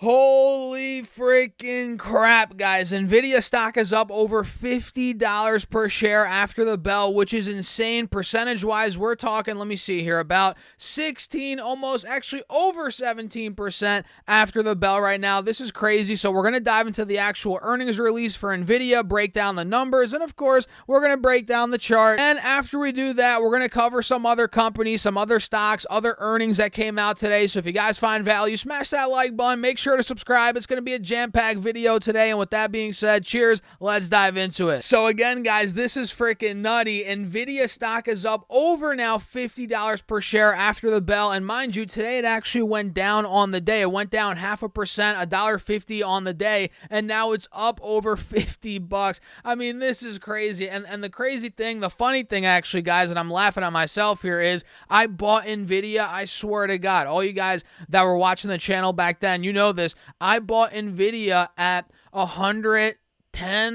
Holy freaking crap, guys. Nvidia stock is up over $50 per share after the bell, which is insane. Percentage-wise, we're talking, let me see here, about 16, almost actually over 17% after the bell right now. This is crazy. So we're going to dive into the actual earnings release for Nvidia, break down the numbers, and of course, we're going to break down the chart. And after we do that, we're going to cover some other companies, some other stocks, other earnings that came out today. So if you guys find value, smash that like button. Make sure to subscribe. It's going to be a jam-packed video today. And with that being said, cheers. Let's dive into it. So again, guys, this is freaking nutty. Nvidia stock is up over now $50 per share after the bell. And mind you, today it actually went down on the day. It went down 0.5%, $1.50 on the day. And now it's up over $50. I mean, this is crazy. And the crazy thing, the funny thing actually, guys, and I'm laughing at myself here, is I bought Nvidia. I swear to God, all you guys that were watching the channel back then, you know this. I bought Nvidia at $110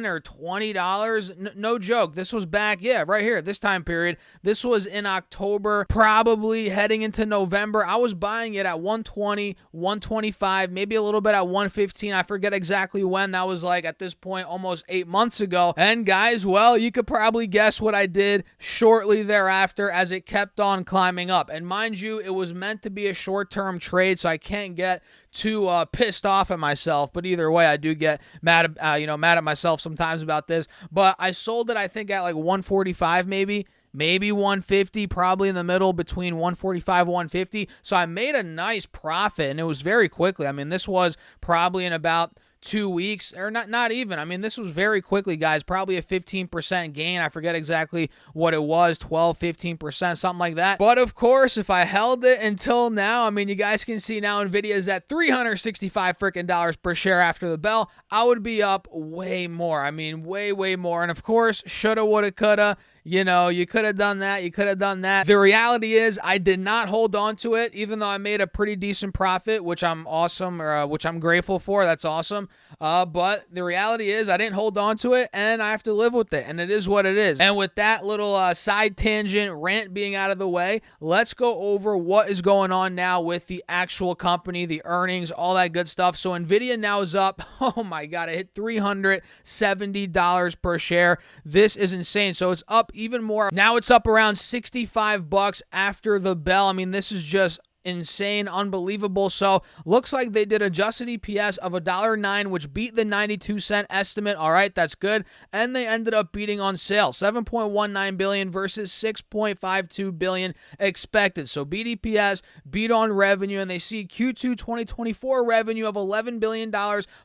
or $20. No joke. This was back, right here, this time period. This was in October, probably heading into November. I was buying it at 120, 125, maybe a little bit at 115. I forget exactly when. That was like at this point almost 8 months ago. And guys, well, you could probably guess what I did shortly thereafter as it kept on climbing up. And mind you, it was meant to be a short-term trade, so I can't get too pissed off at myself, but either way, I do get mad at myself sometimes about this. But I sold it, I think, at like 145, maybe 150, probably in the middle between 145 150. So I made a nice profit, and it was very quickly. I mean, this was probably in about 2 weeks, or not even. I mean, this was very quickly, guys. Probably a 15% gain. I forget exactly what it was, 12, 15%, something like that. But of course, if I held it until now, I mean, you guys can see now Nvidia is at $365 freaking dollars per share after the bell. I would be up way more. I mean, way more. And of course, shoulda, woulda, coulda. You know, you could have done that. You could have done that. The reality is I did not hold on to it, even though I made a pretty decent profit, which I'm which I'm grateful for. That's awesome. But the reality is I didn't hold on to it, and I have to live with it, and it is what it is. And with that little side tangent rant being out of the way, let's go over what is going on now with the actual company, the earnings, all that good stuff. So Nvidia now is up, oh my God, it hit $370 per share. This is insane. So it's up even more. Now it's up around $65 after the bell. I mean, this is just insane, unbelievable. So looks like they did adjusted EPS of $1.09, which beat the 92-cent estimate. All right, that's good. And they ended up beating on sales, $7.19 billion versus $6.52 billion expected. So beat EPS, beat on revenue, and they see Q2 2024 revenue of $11 billion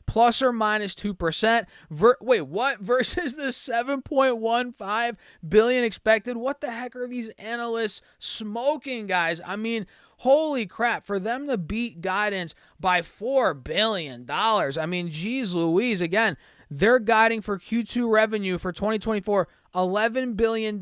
plus or minus 2%. Wait, what? Versus the $7.15 billion expected? What the heck are these analysts smoking, guys? I mean, holy crap, for them to beat guidance by $4 billion. I mean, geez Louise. Again, they're guiding for Q2 revenue for 2024, $11 billion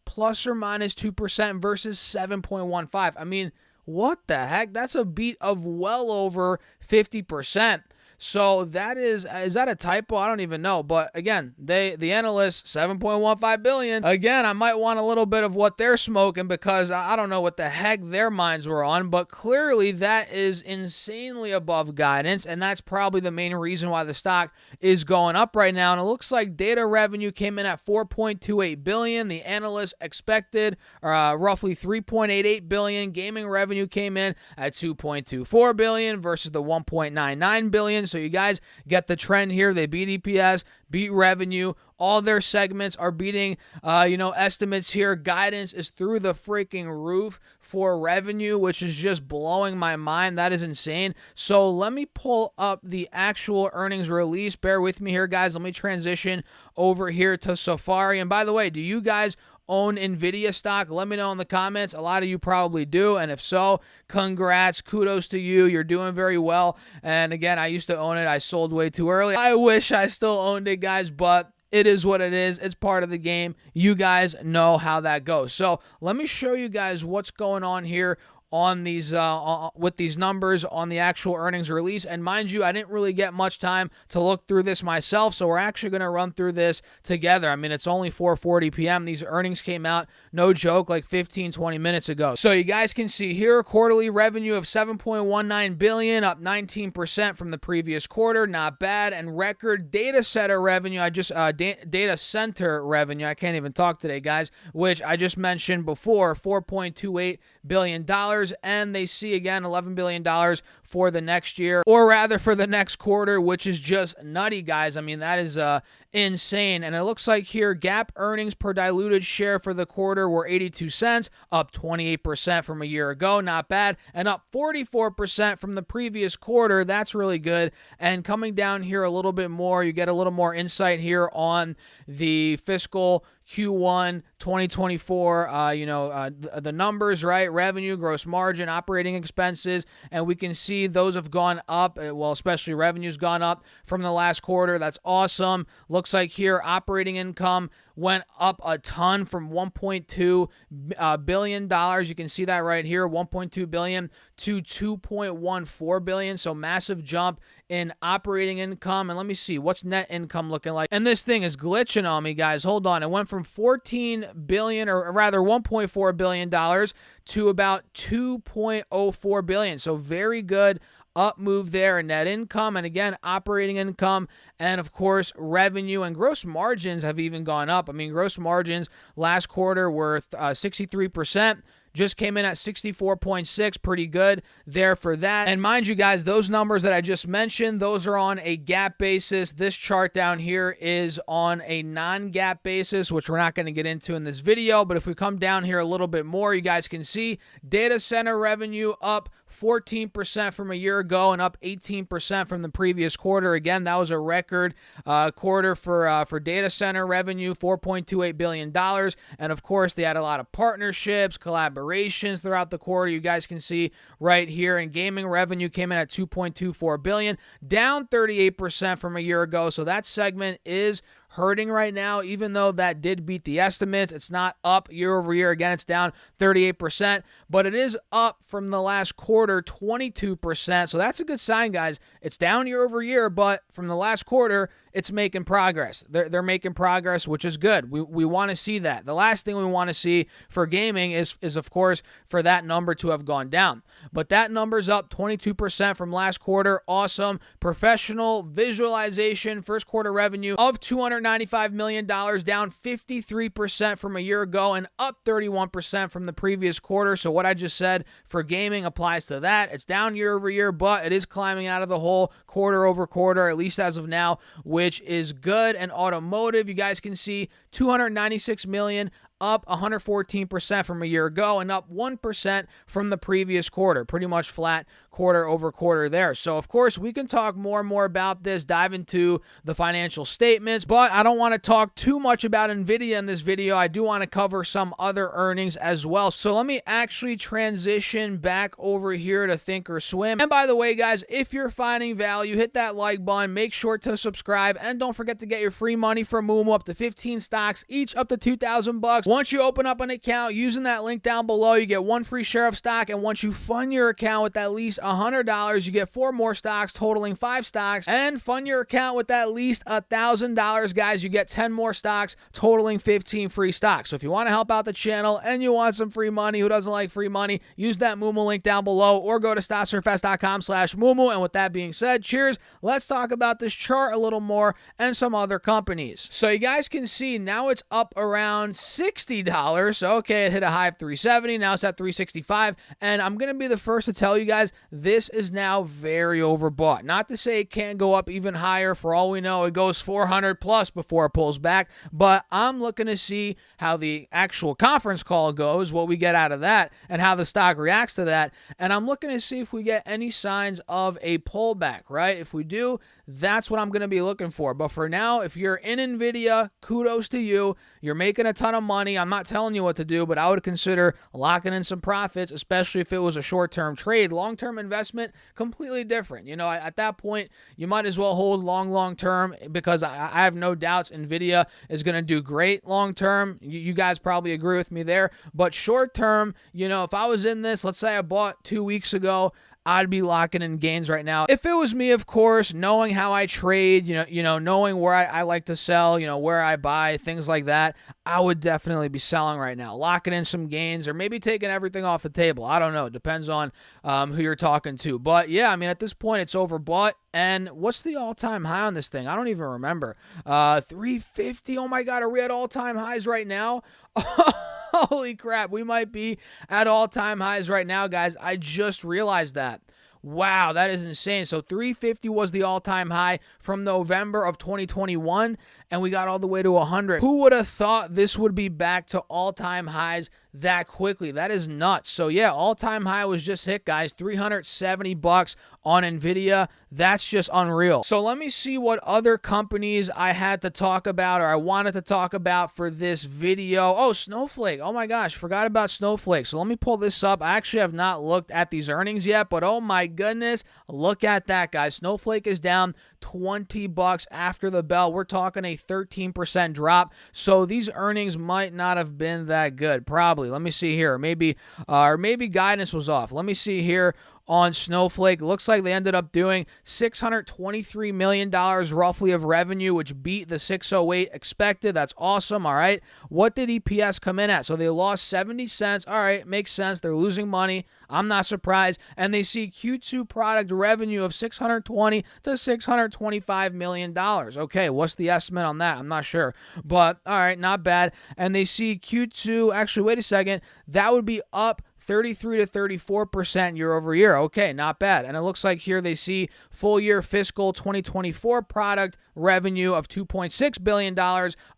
plus or minus 2% versus 7.15. I mean, what the heck? That's a beat of well over 50%. So that is that a typo? I don't even know. But again, the analysts, $7.15 billion. Again, I might want a little bit of what they're smoking because I don't know what the heck their minds were on. But clearly that is insanely above guidance. And that's probably the main reason why the stock is going up right now. And it looks like data revenue came in at $4.28 billion. The analysts expected roughly $3.88 billion. Gaming revenue came in at $2.24 billion versus the $1.99 billion. So you guys get the trend here. They beat EPS, beat revenue. All their segments are beating, estimates here. Guidance is through the freaking roof for revenue, which is just blowing my mind. That is insane. So let me pull up the actual earnings release. Bear with me here, guys. Let me transition over here to Safari. And by the way, do you guys own Nvidia stock? Let me know in the comments. A lot of you probably do, and if so, congrats, kudos to you. You're doing very well. And again, I used to own it. I sold way too early. I wish I still owned it, guys, but it is what it is. It's part of the game. You guys know how that goes. So let me show you guys what's going on here on these with these numbers on the actual earnings release. And mind you, I didn't really get much time to look through this myself, so we're actually going to run through this together. I mean, it's only 4:40 p.m. These earnings came out, no joke, like 15-20 minutes ago. So you guys can see here, quarterly revenue of $7.19 billion, up 19% from the previous quarter, not bad. And record data center revenue, data center revenue, I can't even talk today, guys, which I just mentioned before, $4.28 billion. And they see again $11 billion for the next year, or rather for the next quarter, which is just nutty, guys. I mean, that is insane. And it looks like here GAAP earnings per diluted share for the quarter were 82 cents, up 28% from a year ago, not bad, and up 44% from the previous quarter. That's really good. And coming down here a little bit more, you get a little more insight here on the fiscal Q1 2024, the numbers, right? Revenue, gross margin, operating expenses, and we can see those have gone up. Well, especially revenue's gone up from the last quarter. That's awesome. Looks like here operating income went up a ton from $1.2 billion. You can see that right here, $1.2 billion to $2.14 billion. So massive jump in operating income. And let me see, what's net income looking like? And this thing is glitching on me, guys. Hold on. It went from $14 billion, or rather $1.4 billion to about $2.04 billion. So very good up move there in net income, and again operating income, and of course revenue and gross margins have even gone up. I mean, gross margins last quarter were 63%. Just came in at 64.6, pretty good there for that. And mind you guys, those numbers that I just mentioned, those are on a GAAP basis. This chart down here is on a non-GAAP basis, which we're not going to get into in this video. But if we come down here a little bit more, you guys can see data center revenue up 14% from a year ago and up 18% from the previous quarter. Again, that was a record quarter for data center revenue, $4.28 billion. And of course, they had a lot of partnerships, collaborations throughout the quarter. You guys can see right here. And gaming revenue came in at $2.24 billion, down 38% from a year ago. So that segment is hurting right now, even though that did beat the estimates. It's not up year over year. Again, it's down 38%, but it is up from the last quarter 22%. So that's a good sign, guys. It's down year over year, but from the last quarter, it's making progress. They're making progress, which is good. We want to see that. The last thing we want to see for gaming is of course for that number to have gone down. But that number's up 22% from last quarter. Awesome. Professional visualization first quarter revenue of $295 million, down 53% from a year ago and up 31% from the previous quarter. So what I just said for gaming applies to that. It's down year over year, but it is climbing out of the hole quarter over quarter, at least as of now, which is good. And automotive, you guys can see $296 million, up 114% from a year ago and up 1% from the previous quarter. Pretty much flat quarter over quarter there. So, of course, we can talk more and more about this, dive into the financial statements, but I don't want to talk too much about Nvidia in this video. I do want to cover some other earnings as well. So let me actually transition back over here to ThinkOrSwim. And by the way, guys, if you're finding value, hit that like button, make sure to subscribe, and don't forget to get your free money from Moomoo, up to 15 stocks, each up to $2,000. Once you open up an account using that link down below, you get one free share of stock, and once you fund your account with at least $100, you get 4 more stocks totaling 5 stocks, and fund your account with at least $1,000, guys, you get 10 more stocks totaling 15 free stocks. So if you want to help out the channel and you want some free money, who doesn't like free money, use that Moomoo link down below or go to StasSurfest.com/Moomoo. And with that being said, cheers. Let's talk about this chart a little more and some other companies. So you guys can see now it's up around $60. Okay, it hit a high of $370. Now it's at $365. And I'm going to be the first to tell you guys, this is now very overbought. Not to say it can't go up even higher. For all we know, it goes 400 plus before it pulls back. But I'm looking to see how the actual conference call goes, what we get out of that, and how the stock reacts to that. And I'm looking to see if we get any signs of a pullback, right? If we do, that's what I'm going to be looking for. But for now, if you're in Nvidia, kudos to you. You're making a ton of money. I'm not telling you what to do, but I would consider locking in some profits, especially if it was a short-term trade. Long-term short-term investment, completely different. At that point, you might as well hold long term, because I have no doubts Nvidia is going to do great long term. You guys probably agree with me there. But short term, if I was in this, let's say I bought 2 weeks ago, I'd be locking in gains right now. If it was me, of course, knowing how I trade, knowing where I like to sell, where I buy, things like that, I would definitely be selling right now, locking in some gains, or maybe taking everything off the table. I don't know. It depends on who you're talking to. But yeah, at this point, it's overbought. And what's the all-time high on this thing? I don't even remember. 350. Oh my God, are we at all-time highs right now? Holy crap, we might be at all-time highs right now, guys. I just realized that. Wow, that is insane. So 350 was the all-time high from November of 2021, and we got all the way to 100. Who would have thought this would be back to all-time highs that quickly? That is nuts. So yeah, all-time high was just hit, guys. $370 on Nvidia. That's just unreal. So let me see what other companies I had to talk about, or I wanted to talk about for this video. Oh, Snowflake. Oh my gosh, forgot about Snowflake. So let me pull this up. I actually have not looked at these earnings yet, but oh my goodness, look at that, guys. Snowflake is down $20 after the bell. We're talking a 13% drop. So these earnings might not have been that good. Probably. Let me see here. Maybe guidance was off. Let me see here on Snowflake. Looks like they ended up doing $623 million roughly of revenue, which beat the 608 expected. That's awesome. All right. What did EPS come in at? So they lost 70 cents. All right. Makes sense. They're losing money. I'm not surprised. And they see Q2 product revenue of $620 to $625 million. Okay. What's the estimate on that? I'm not sure. But all right. Not bad. And they see Q2. Actually, wait a second. That would be up 33 to 34% year over year. Okay, not bad. And it looks like here they see full year fiscal 2024 product revenue of $2.6 billion,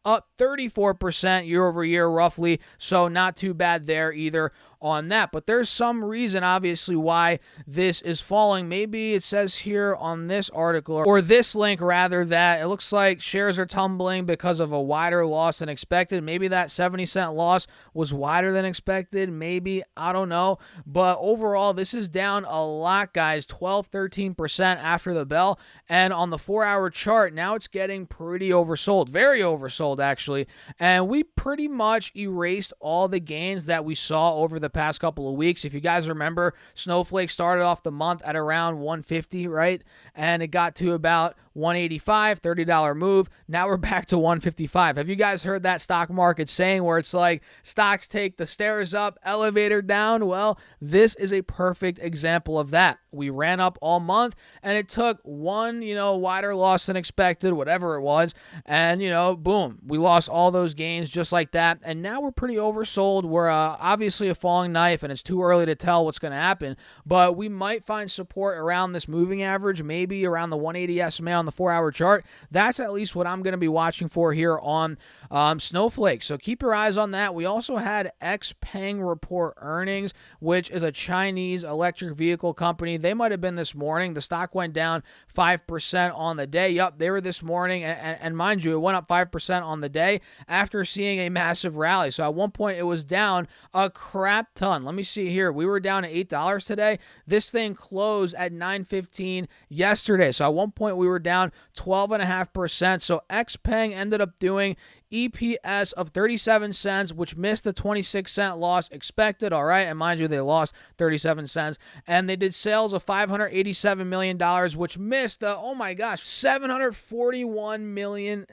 up 34% year over year roughly. So not too bad there either on that. But there's some reason, obviously, why this is falling. Maybe it says here on this article, or this link rather, that it looks like shares are tumbling because of a wider loss than expected. Maybe that 70-cent loss was wider than expected. Maybe, I don't know. But overall, this is down a lot, guys. 13% after the bell. And on the 4-hour chart, now it's getting pretty oversold. Very oversold, actually. And we pretty much erased all the gains that we saw over the past couple of weeks. If you guys remember, Snowflake started off the month at around 150, right? And it got to about 185, $30 move. Now we're back to 155. Have you guys heard that stock market saying where it's like stocks take the stairs up, elevator down? Well, this is a perfect example of that. We ran up all month, and it took one, wider loss than expected, whatever it was, and, boom, we lost all those gains just like that, and now we're pretty oversold. We're obviously a falling knife, and it's too early to tell what's going to happen, but we might find support around this moving average, maybe around the 180 SMA on the 4-hour chart. That's at least what I'm going to be watching for here on Snowflake, so keep your eyes on that. We also had Xpeng report earnings, which is a Chinese electric vehicle company. They might have been this morning. The stock went down 5% on the day. Yup, they were this morning, and mind you, it went up 5% on the day after seeing a massive rally. So at one point, it was down a crap ton. Let me see here. We were down to $8 today. This thing closed at $9.15 yesterday. So at one point, we were down 12.5%. So Xpeng ended up doing EPS of 37 cents, which missed the 26-cent loss expected. All right. And mind you, they lost 37 cents. And they did sales of $587 million, which missed the, oh my gosh, $741 million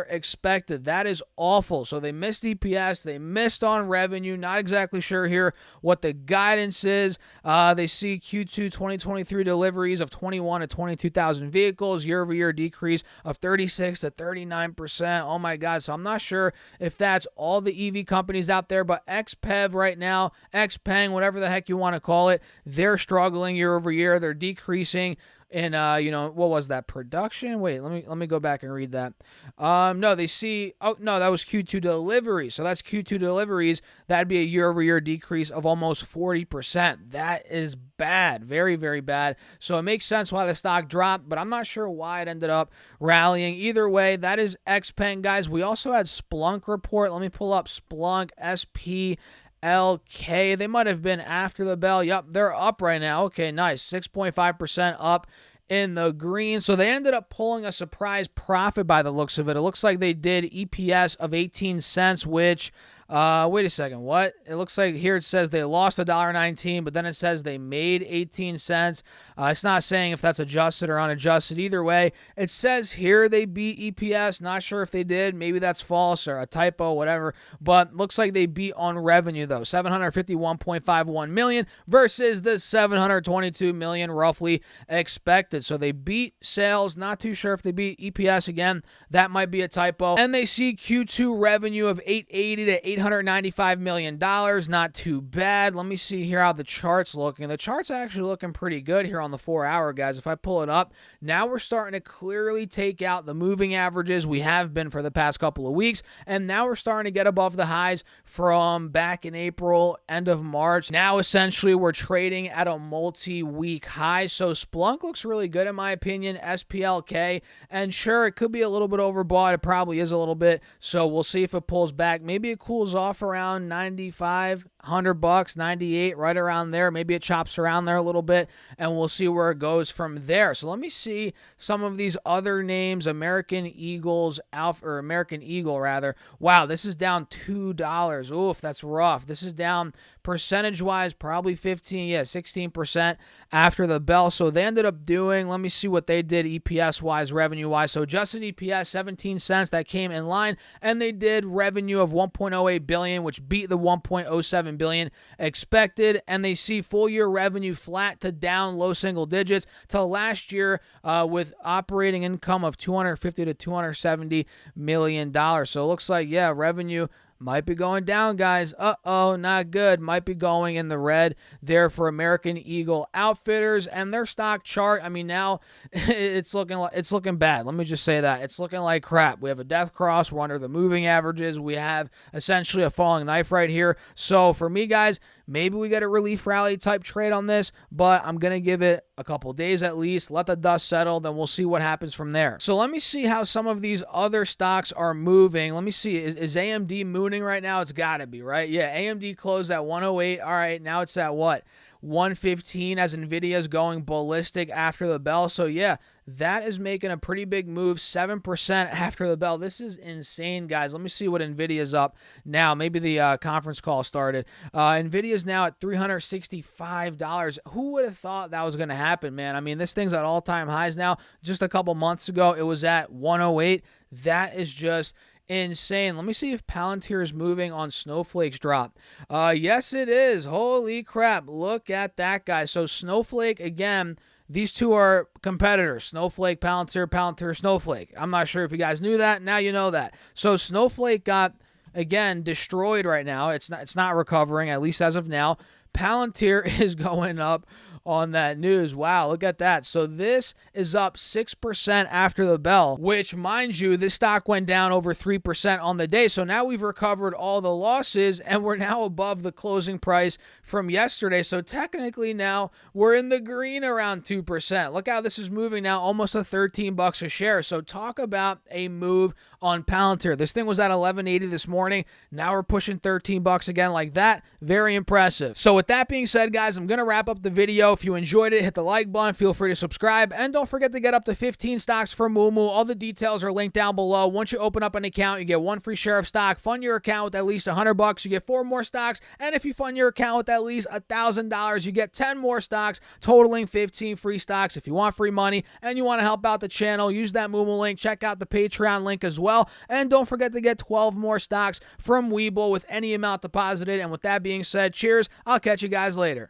expected. That is awful. So they missed EPS. They missed on revenue. Not exactly sure here what the guidance is. They see Q2 2023 deliveries of 21 to 22,000 vehicles, year-over-year decrease of 36 to 39%. Oh my God. So I'm not sure if that's all the EV companies out there, but XPEV right now, Xpeng, whatever the heck you want to call it, they're struggling year over year. They're decreasing in, what was that, production? Wait, let me go back and read that. No, they see, oh, no, that was Q2 deliveries. So that's Q2 deliveries. That'd be a year-over-year decrease of almost 40%. That is bad. Very, very bad. So it makes sense why the stock dropped, but I'm not sure why it ended up rallying. Either way, that is Xpeng, guys. We also had Splunk report. Let me pull up Splunk, SPLNK. XLK. They might have been after the bell. Yep, they're up right now. Okay, nice. 6.5% up in the green. So they ended up pulling a surprise profit by the looks of it. It looks like they did EPS of 18 cents, which, wait a second, what? It looks like here it says they lost $1.19, but then it says they made 18 cents. It's not saying if that's adjusted or unadjusted. Either way, it says here they beat EPS. Not sure if they did. Maybe that's false or a typo, whatever. But looks like they beat on revenue, though. $751.51 million versus the $722 million roughly expected. So they beat sales. Not too sure if they beat EPS again. That might be a typo. And they see Q2 revenue of $880 to $895 million. Not too bad. Let me see here how the chart's looking. The chart's actually looking pretty good here on the 4-hour, guys. If I pull it up, now we're starting to clearly take out the moving averages. We have been for the past couple of weeks, and now we're starting to get above the highs from back in April, end of March. Now, essentially, we're trading at a multi-week high, so Splunk looks really good in my opinion. SPLK, and sure, it could be a little bit overbought. It probably is a little bit, so we'll see if it pulls back. Maybe it cools off around 95, $100, 98, right around there. Maybe it chops around there a little bit, and we'll see where it goes from there. So let me see some of these other names. American Eagles, American Eagle rather. Wow, this is down $2. Oof, that's rough. This is down percentage-wise, probably 16% after the bell. So they ended up doing, let me see what they did EPS-wise, revenue-wise. So adjusted EPS, 17 cents, that came in line, and they did revenue of $1.08 billion, which beat the $1.07 billion expected, and they see full-year revenue flat to down low single digits to last year with operating income of $250 to $270 million. So it looks like, yeah, revenue might be going down, guys. Uh-oh, not good. Might be going in the red there for American Eagle Outfitters and their stock chart. I mean, now it's looking bad. Let me just say that. It's looking like crap. We have a death cross. We're under the moving averages. We have essentially a falling knife right here. So for me, guys, maybe we get a relief rally type trade on this, but I'm going to give it a couple days at least. Let the dust settle, then we'll see what happens from there. So let me see how some of these other stocks are moving. Let me see. Is AMD mooning right now? It's got to be, right? Yeah, AMD closed at 108. All right, now it's at what? 115 as Nvidia is going ballistic after the bell. So yeah, that is making a pretty big move, 7% after the bell. This is insane, guys. Let me see what Nvidia's up now. Maybe the conference call started. Nvidia's now at $365. Who would have thought that was going to happen, man? I mean, this thing's at all-time highs now. Just a couple months ago, it was at 108. That is just insane. Let me see if Palantir is moving on Snowflake's drop. Yes, it is. Holy crap. Look at that, guys. So Snowflake, again, these two are competitors. Snowflake, Palantir, Palantir, Snowflake. I'm not sure if you guys knew that. Now you know that. So Snowflake got, again, destroyed right now. It's not recovering, at least as of now. Palantir is going up on that news. Wow, look at that. So this is up 6% after the bell, which, mind you, this stock went down over 3% on the day. So now we've recovered all the losses, and we're now above the closing price from yesterday. So technically now we're in the green around 2%. Look how this is moving now, almost a $13 a share. So talk about a move on Palantir. This thing was at $11.80 this morning. Now we're pushing $13 again like that. Very impressive. So with that being said, guys, I'm going to wrap up the video. If you enjoyed it, hit the like button. Feel free to subscribe. And don't forget to get up to 15 stocks for Moomoo. All the details are linked down below. Once you open up an account, you get one free share of stock. Fund your account with at least $100. You get 4 more stocks. And if you fund your account with at least $1,000, you get 10 more stocks, totaling 15 free stocks. If you want free money and you want to help out the channel, use that Moomoo link. Check out the Patreon link as well. And don't forget to get 12 more stocks from Webull with any amount deposited. And with that being said, cheers. I'll catch you guys later.